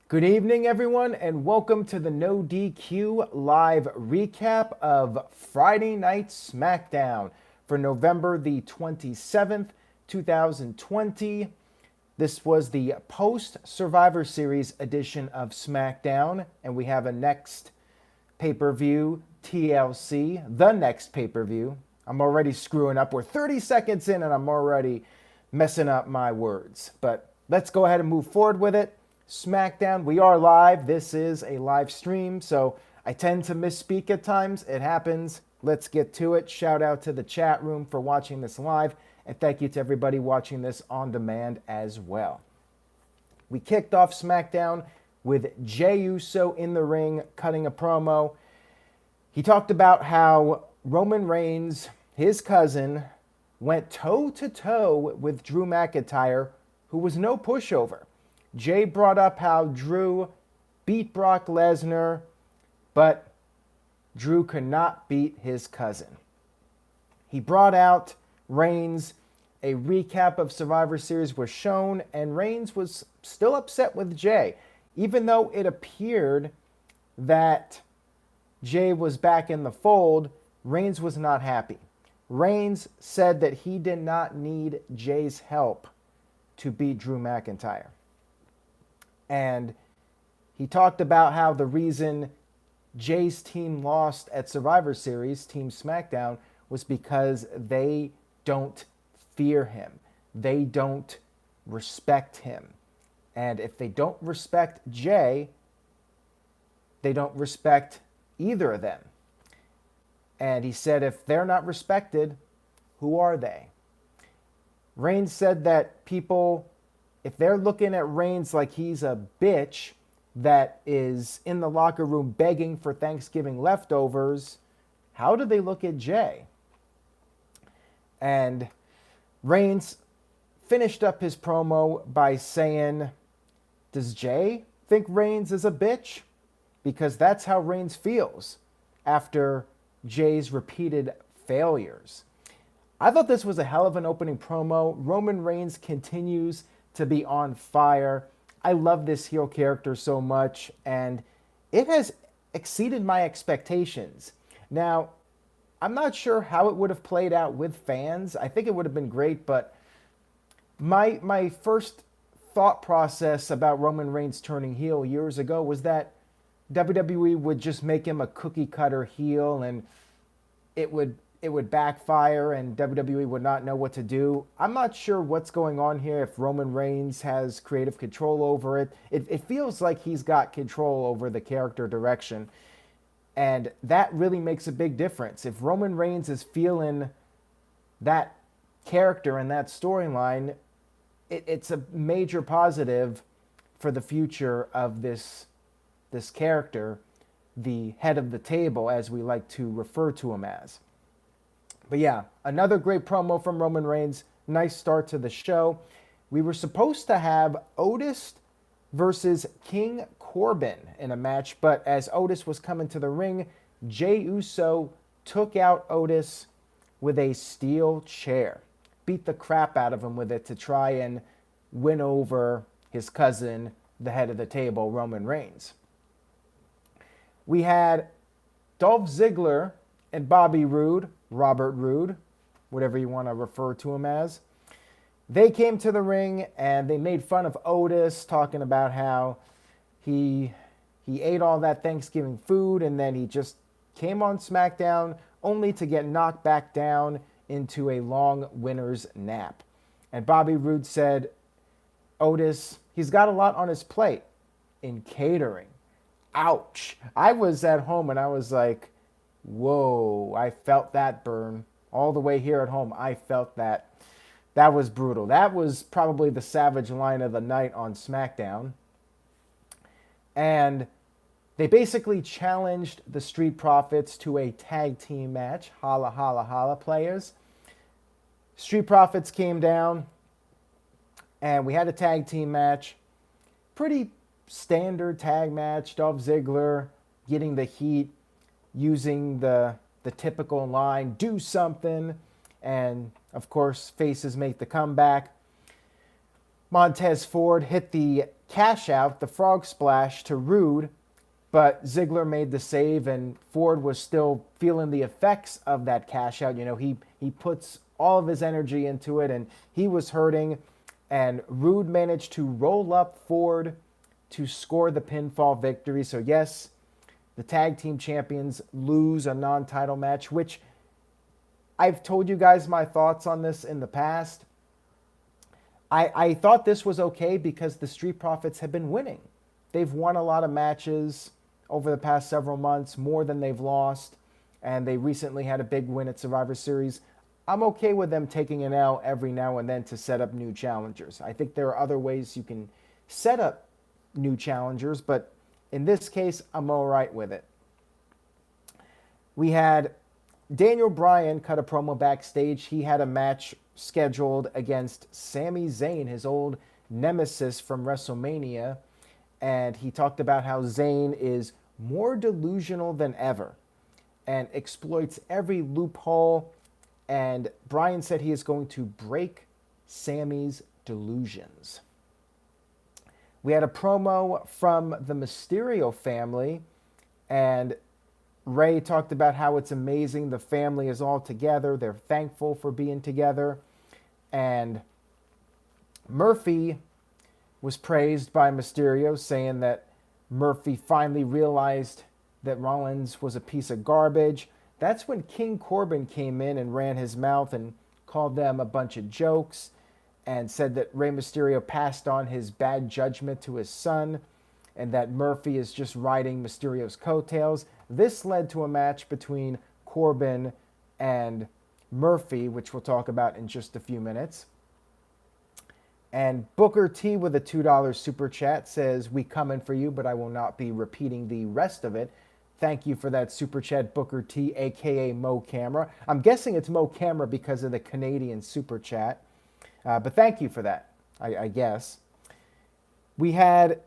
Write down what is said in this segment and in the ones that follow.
Good evening, everyone, and welcome to the No DQ live recap of Friday Night Smackdown for November the 27th, 2020. This was the post Survivor Series edition of SmackDown, and we have a next pay per view, TLC, the next pay per view. I'm already screwing up. We're 30 seconds in, and I'm already messing up my words. But let's go ahead and move forward with it. SmackDown, we are live. This is a live stream, so I tend to misspeak at times. It happens. Let's get to it. Shout out to the chat room for watching this live, and thank you to everybody watching this on demand as well. We kicked off SmackDown with Jey Uso in the ring cutting a promo. He talked about how Roman Reigns, his cousin, went toe-to-toe with Drew McIntyre, who was no pushover. Jey brought up how Drew beat Brock Lesnar, but Drew could not beat his cousin. He brought out Reigns. A recap of Survivor Series was shown, and Reigns was still upset with Jey, even though it appeared that Jey was back in the fold. Reigns was not happy. Reigns said that he did not need Jey's help to beat Drew McIntyre. And he talked about how the reason Jey's team lost at Survivor Series, Team SmackDown, was because they don't fear him. They don't respect him. And if they don't respect Jey, they don't respect either of them. And he said if they're not respected, who are they? Reigns said that people, if they're looking at Reigns like he's a bitch that is in the locker room begging for Thanksgiving leftovers, how do they look at Jey? And Reigns finished up his promo by saying, does Jey think Reigns is a bitch? Because that's how Reigns feels after Jey's repeated failures. I thought this was a hell of an opening promo. Roman Reigns continues to be on fire. I love this heel character so much, and it has exceeded my expectations. Now, I'm not sure how it would have played out with fans. I think it would have been great, but my first thought process about Roman Reigns turning heel years ago was that WWE would just make him a cookie cutter heel, and it would backfire and WWE would not know what to do. I'm not sure what's going on here, if Roman Reigns has creative control over it. It feels like he's got control over the character direction, and that really makes a big difference. If Roman Reigns is feeling that character and that storyline, it's a major positive for the future of this character, the head of the table, as we like to refer to him as. But yeah, another great promo from Roman Reigns. Nice start to the show. We were supposed to have Otis versus King Corbin in a match, but as Otis was coming to the ring, Jey Uso took out Otis with a steel chair. Beat the crap out of him with it to try and win over his cousin, the head of the table, Roman Reigns. We had Dolph Ziggler and Bobby Roode, Robert Roode, whatever you want to refer to him as. They came to the ring and they made fun of Otis, talking about how he ate all that Thanksgiving food and then he just came on SmackDown only to get knocked back down into a long winner's nap. And Bobby Roode said, Otis, he's got a lot on his plate in catering. Ouch. I was at home and I was like, whoa, I felt that burn. All the way here at home, I felt that. That was brutal. That was probably the savage line of the night on SmackDown. And they basically challenged the Street Profits to a tag team match. Holla, holla, holla, players. Street Profits came down, and we had a tag team match. Pretty standard tag match. Dolph Ziggler getting the heat, using the typical line, do something. And, of course, faces make the comeback. Montez Ford hit the cash out, the frog splash to Rude, but Ziggler made the save, and Ford was still feeling the effects of that cash out. You know, he puts all of his energy into it, and he was hurting, and Rude managed to roll up Ford to score the pinfall victory. So yes, the tag team champions lose a non-title match, which I've told you guys my thoughts on this in the past. I thought this was okay because the Street Profits have been winning. They've won a lot of matches over the past several months, more than they've lost, and they recently had a big win at Survivor Series. I'm okay with them taking an L every now and then to set up new challengers. I think there are other ways you can set up new challengers, but in this case, I'm all right with it. We had Daniel Bryan cut a promo backstage. He had a match scheduled against Sami Zayn, his old nemesis from WrestleMania, and he talked about how Zayn is more delusional than ever and exploits every loophole, and Bryan said he is going to break Sami's delusions. We had a promo from the Mysterio family, and Ray talked about how it's amazing the family is all together. They're thankful for being together. And Murphy was praised by Mysterio, saying that Murphy finally realized that Rollins was a piece of garbage. That's when King Corbin came in and ran his mouth and called them a bunch of jokes and said that Rey Mysterio passed on his bad judgment to his son and that Murphy is just riding Mysterio's coattails. This led to a match between Corbin and Murphy, which we'll talk about in just a few minutes. And Booker T with a $2 super chat says, "We coming for you, but I will not be repeating the rest of it." Thank you for that super chat, Booker T, a.k.a. Mo Camera. I'm guessing it's Mo Camera because of the Canadian super chat. But thank you for that, I guess. We had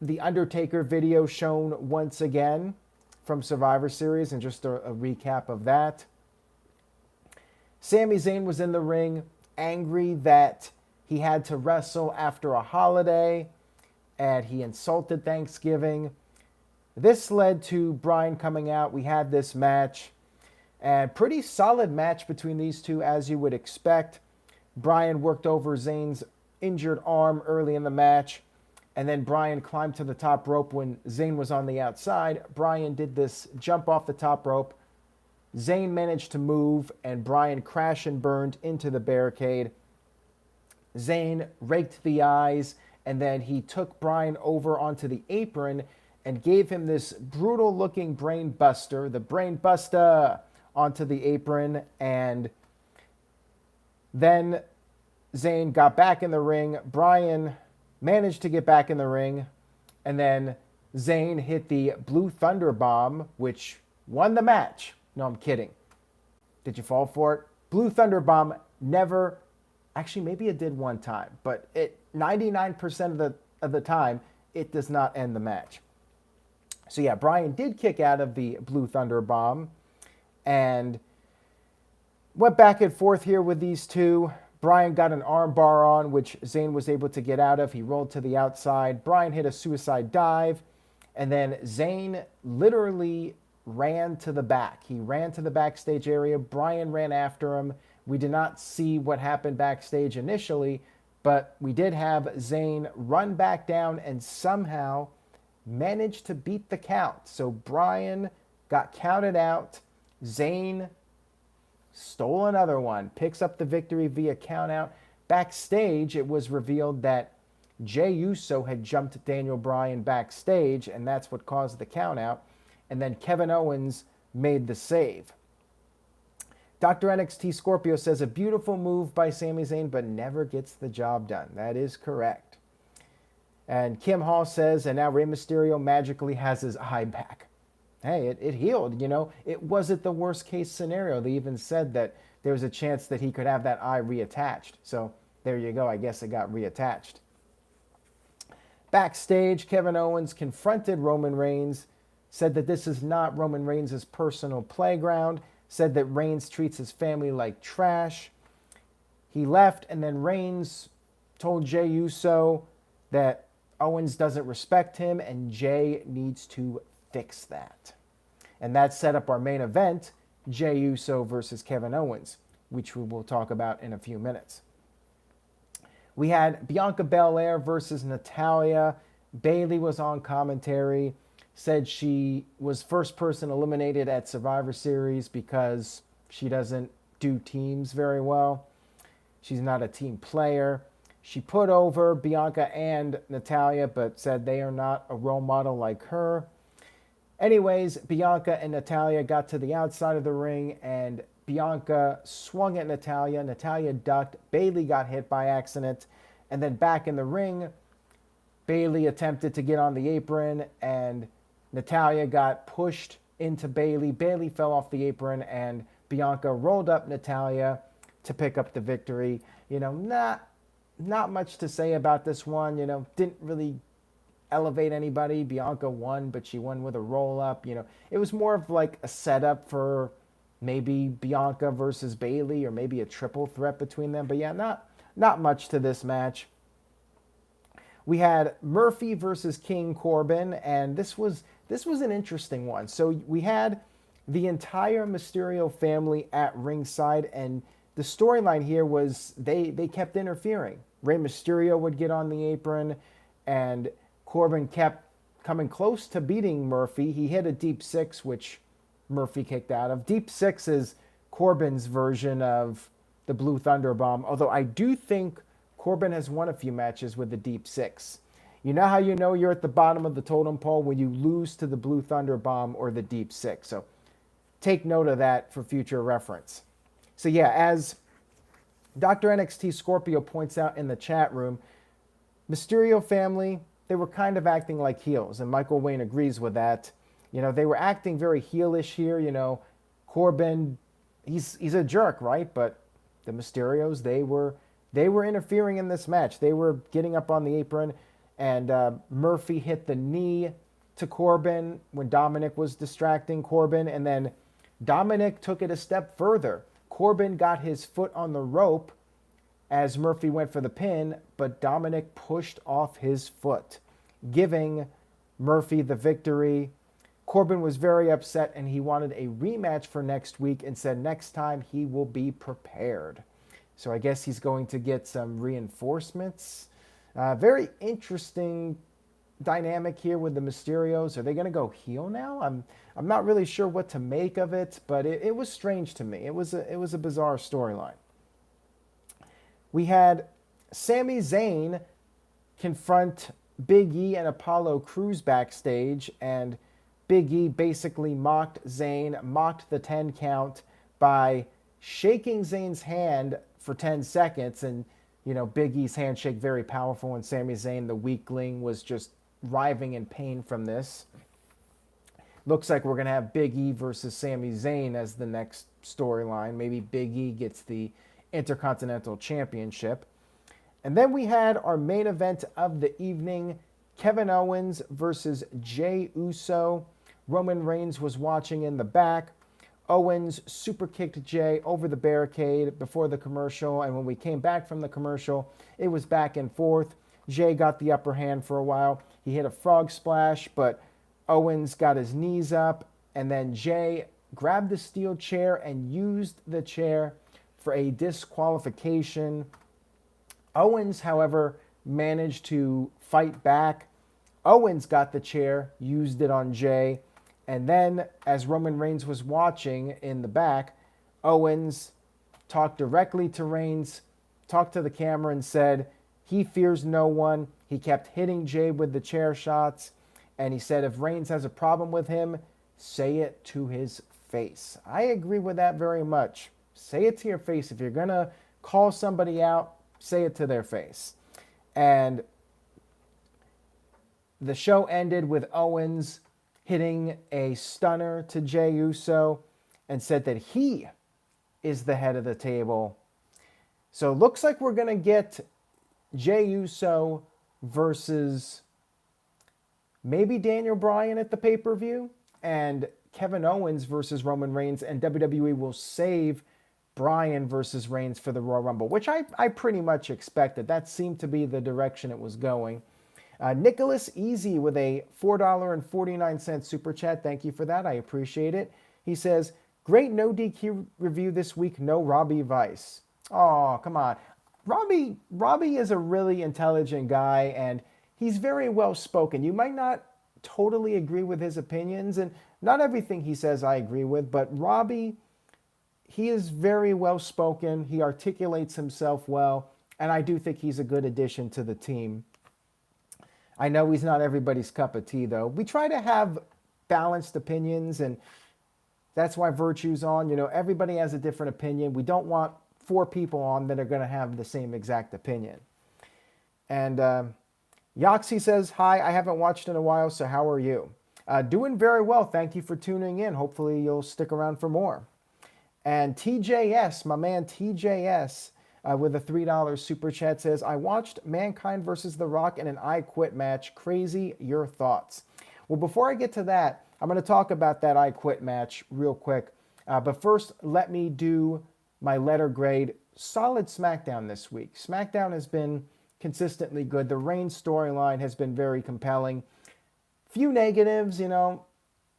the Undertaker video shown once again from Survivor Series, and just a recap of that. Sami Zayn was in the ring, angry that he had to wrestle after a holiday, and he insulted Thanksgiving. This led to Bryan coming out. We had this match, and pretty solid match between these two, as you would expect. Bryan worked over Zayn's injured arm early in the match, and then Bryan climbed to the top rope when Zayn was on the outside. Bryan did this jump off the top rope. Zayn managed to move, and Bryan crashed and burned into the barricade. Zayn raked the eyes, and then he took Bryan over onto the apron and gave him this brutal-looking brain buster, the brain buster, onto the apron. And then Zayn got back in the ring. Bryan managed to get back in the ring, and then Zayn hit the Blue Thunder Bomb, which won the match. No, I'm kidding. Did you fall for it? Blue Thunder Bomb never, actually maybe it did one time, but 99% of the time, it does not end the match. So yeah, Bryan did kick out of the Blue Thunder Bomb and went back and forth here with these two. Bryan got an arm bar on, which Zayn was able to get out of. He rolled to the outside. Bryan hit a suicide dive, and then Zayn literally ran to the back. He ran to the backstage area. Bryan ran after him. We did not see what happened backstage initially, but we did have Zayn run back down and somehow managed to beat the count. So Bryan got counted out. Zayn stole another one, picks up the victory via count out. Backstage, it was revealed that Jey Uso had jumped Daniel Bryan backstage, and that's what caused the count out. And then Kevin Owens made the save. Dr. NXT Scorpio says, "A beautiful move by Sami Zayn, but never gets the job done." That is correct. And Kim Hall says, "And now Rey Mysterio magically has his eye back." Hey, it healed, you know. It wasn't the worst case scenario. They even said that there was a chance that he could have that eye reattached. So there you go. I guess it got reattached. Backstage, Kevin Owens confronted Roman Reigns, said that this is not Roman Reigns' personal playground, said that Reigns treats his family like trash. He left, and then Reigns told Jey Uso that Owens doesn't respect him, and Jey needs to fix that. And that set up our main event, Jey Uso versus Kevin Owens, which we will talk about in a few minutes. We had Bianca Belair versus Natalya. Bayley was on commentary, said she was first person eliminated at Survivor Series because she doesn't do teams very well. She's not a team player. She put over Bianca and Natalya, but said they are not a role model like her. Anyways, Bianca and Natalya got to the outside of the ring, and Bianca swung at Natalya. Natalya ducked. Bayley got hit by accident. And then back in the ring, Bayley attempted to get on the apron, and Natalya got pushed into Bayley. Bayley fell off the apron, and Bianca rolled up Natalya to pick up the victory. Not much to say about this one. Didn't really elevate anybody. Bianca won, but she won with a roll-up. It was more of like a setup for maybe Bianca versus Bayley, or maybe a triple threat between them. But yeah, not much to this match. We had Murphy versus King Corbin, and this was an interesting one. So we had the entire Mysterio family at ringside, and the storyline here was they kept interfering. Rey Mysterio would get on the apron, and Corbin kept coming close to beating Murphy. He hit a deep six, which Murphy kicked out of. Deep six is Corbin's version of the Blue Thunder Bomb, although I do think Corbin has won a few matches with the deep six. You know how you know you're at the bottom of the totem pole? When you lose to the Blue Thunder Bomb or the deep six. So take note of that for future reference. So yeah, as Dr. NXT Scorpio points out in the chat room, Mysterio family, they were kind of acting like heels, and Michael Wayne agrees with that. They were acting very heelish here. Corbin, he's a jerk, right? But the Mysterios, they were interfering in this match. They were getting up on the apron, and Murphy hit the knee to Corbin when Dominic was distracting Corbin, and then Dominic took it a step further. Corbin got his foot on the rope as Murphy went for the pin, but Dominic pushed off his foot, giving Murphy the victory. Corbin was very upset, and he wanted a rematch for next week and said next time he will be prepared. So I guess he's going to get some reinforcements. Very interesting dynamic here with the Mysterios. Are they going to go heel now? I'm not really sure what to make of it, but it was strange to me. It was a bizarre storyline. We had Sami Zayn confront Big E and Apollo Crews backstage, and Big E basically mocked Zayn, mocked the 10 count by shaking Zayn's hand for 10 seconds. And, Big E's handshake, very powerful, and Sami Zayn, the weakling, was just writhing in pain from this. Looks like we're going to have Big E versus Sami Zayn as the next storyline. Maybe Big E gets the Intercontinental Championship. And then we had our main event of the evening, Kevin Owens versus Jey Uso. Roman Reigns was watching in the back. Owens super kicked Jey over the barricade before the commercial, and when we came back from the commercial, it was back and forth. Jey got the upper hand for a while. He hit a frog splash, but Owens got his knees up, and then Jey grabbed the steel chair and used the chair for a disqualification. Owens, however, managed to fight back. Owens got the chair, used it on Jey, and then as Roman Reigns was watching in the back, Owens talked directly to Reigns, talked to the camera and said he fears no one. He kept hitting Jey with the chair shots, and he said if Reigns has a problem with him, say it to his face. I agree with that very much. Say it to your face. If you're going to call somebody out, say it to their face. And the show ended with Owens hitting a stunner to Jey Uso and said that he is the head of the table. So it looks like we're going to get Jey Uso versus maybe Daniel Bryan at the pay-per-view, and Kevin Owens versus Roman Reigns, and WWE will save Bryan versus Reigns for the Royal Rumble, which I pretty much expected. That seemed to be the direction it was going. Nicholas Easy with a $4.49 super chat. Thank you for that. I appreciate it. He says, great no DQ review this week. No Robbie Vice. Oh, come on. Robbie is a really intelligent guy, and he's very well spoken. You might not totally agree with his opinions, and not everything he says I agree with, but Robbie, he is very well spoken. He articulates himself well, and I do think he's a good addition to the team. I know he's not everybody's cup of tea, though. We try to have balanced opinions, and that's why Virtue's on. You know, everybody has a different opinion. We don't want 4 people on that are going to have the same exact opinion. And Yoxie says, hi, I haven't watched in a while, so how are you? Doing very well. Thank you for tuning in. Hopefully you'll stick around for more. And TJS, my man TJS, with a $3 super chat says, I watched Mankind versus The Rock in an I Quit match. Crazy, your thoughts? Well, before I get to that, I'm going to talk about that I Quit match real quick. But first, let me do my letter grade. Solid SmackDown this week. SmackDown has been consistently good. The Reigns storyline has been very compelling. Few negatives, you know,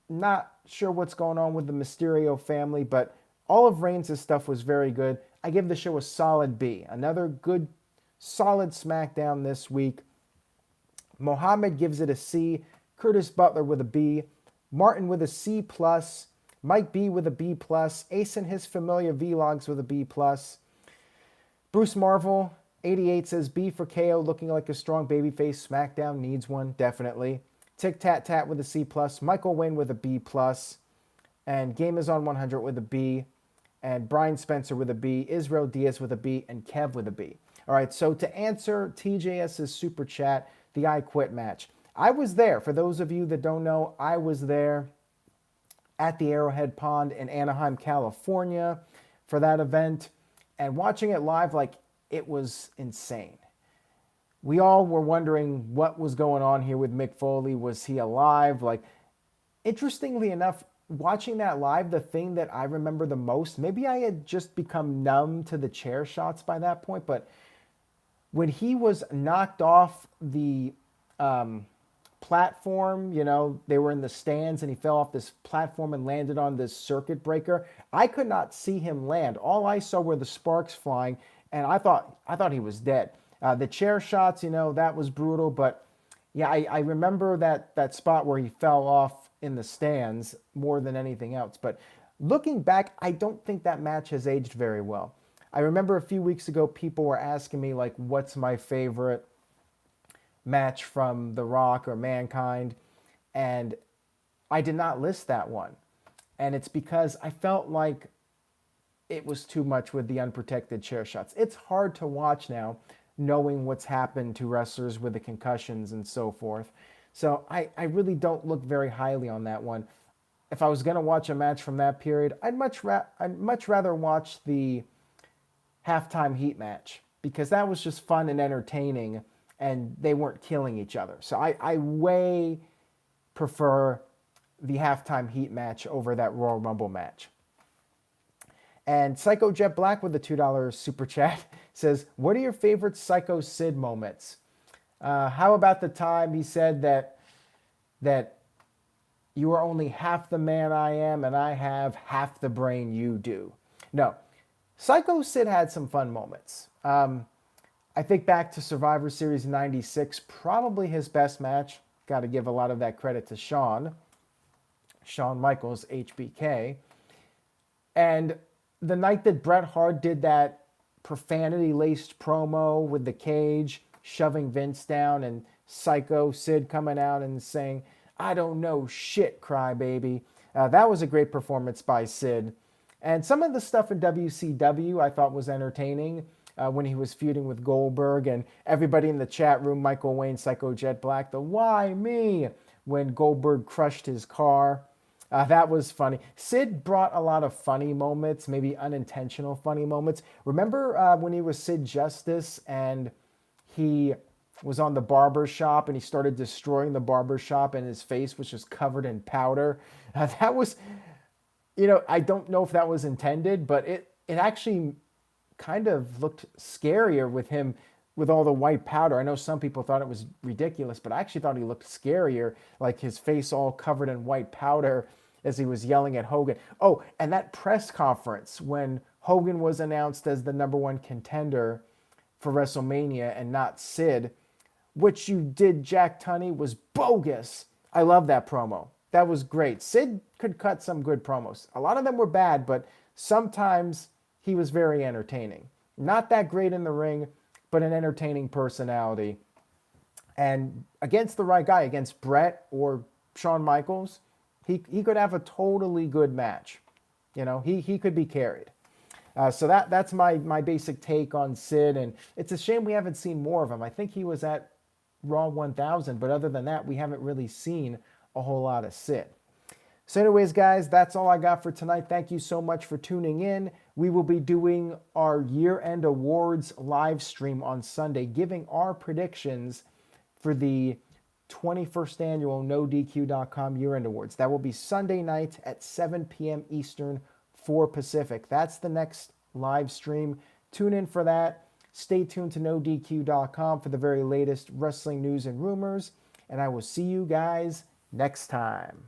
not sure what's going on with the Mysterio family, but all of Reigns' stuff was very good. I give the show a solid B. Another good, solid SmackDown this week. Mohammed gives it a C. Curtis Butler with a B. Martin with a C+. Mike B with a B+. Ace and his familiar vlogs with a B+. Bruce Marvel, 88, says B for KO, looking like a strong babyface. SmackDown needs one, definitely. Tic Tat Tat with a C+. Michael Wayne with a B+. And Game is on 100 with a B. And Brian Spencer with a B. Israel Diaz with a B. And Kev with a B. All right, so to answer TJS's super chat, the I Quit match. I was there. For those of you that don't know, I was there at the Arrowhead Pond in Anaheim, California for that event. And watching it live, like, it was insane. We all were wondering what was going on here with Mick Foley. Was he alive? Like, interestingly enough, watching that live, the thing that I remember the most, maybe I had just become numb to the chair shots by that point, but when he was knocked off the platform, you know, they were in the stands and he fell off this platform and landed on this circuit breaker. I could not see him land. All I saw were the sparks flying, and I thought he was dead. The chair shots, you know, that was brutal, but yeah, I remember that spot where he fell off in the stands more than anything else. But looking back, I don't think that match has aged very well. I remember a few weeks ago, people were asking me, like, what's my favorite match from The Rock or Mankind? And I did not list that one. And it's because I felt like it was too much with the unprotected chair shots. It's hard to watch now, knowing what's happened to wrestlers with the concussions and so forth. So I really don't look very highly on that one. If I was going to watch a match from that period, I'd much rather watch the halftime heat match, because that was just fun and entertaining, and they weren't killing each other. So I way prefer the halftime heat match over that Royal Rumble match. And Psycho Jet Black with the $2 super chat says, what are your favorite Psycho Sid moments? How about the time he said that you are only half the man I am and I have half the brain you do? No. Psycho Sid had some fun moments. I think back to Survivor Series 96, probably his best match. Got to give a lot of that credit to Shawn Michaels, HBK. And the night that Bret Hart did that profanity-laced promo with the cage, shoving Vince down, and Psycho Sid coming out and saying, I don't know shit, crybaby. That was a great performance by Sid. And some of the stuff in WCW I thought was entertaining when he was feuding with Goldberg, and everybody in the chat room, Michael Wayne, Psycho Jet Black, the why me, when Goldberg crushed his car. That was funny. Sid brought a lot of funny moments, maybe unintentional funny moments. Remember when he was Sid Justice and he was on the barber shop and he started destroying the barber shop and his face was just covered in powder? That was, you know, I don't know if that was intended, but it actually kind of looked scarier with him with all the white powder. I know some people thought it was ridiculous, but I actually thought he looked scarier, like his face all covered in white powder as he was yelling at Hogan. Oh, and that press conference when Hogan was announced as the #1 contender for WrestleMania and not Sid, which you did, Jack Tunney, was bogus. I love that promo. That was great. Sid could cut some good promos. A lot of them were bad, but sometimes he was very entertaining. Not that great in the ring, but an entertaining personality. And against the right guy, against Brett or Shawn Michaels, he could have a totally good match. You know, he could be carried. So that's my basic take on Sid, and it's a shame we haven't seen more of him. I think he was at Raw 1000, but other than that, we haven't really seen a whole lot of Sid. So anyways, guys, that's all I got for tonight. Thank you so much for tuning in. We will be doing our year-end awards live stream on Sunday, giving our predictions for the 21st annual NoDQ.com year-end awards. That will be Sunday night at 7 p.m. Eastern, 4 Pacific. That's the next live stream. Tune in for that. Stay tuned to NoDQ.com for the very latest wrestling news and rumors. And I will see you guys next time.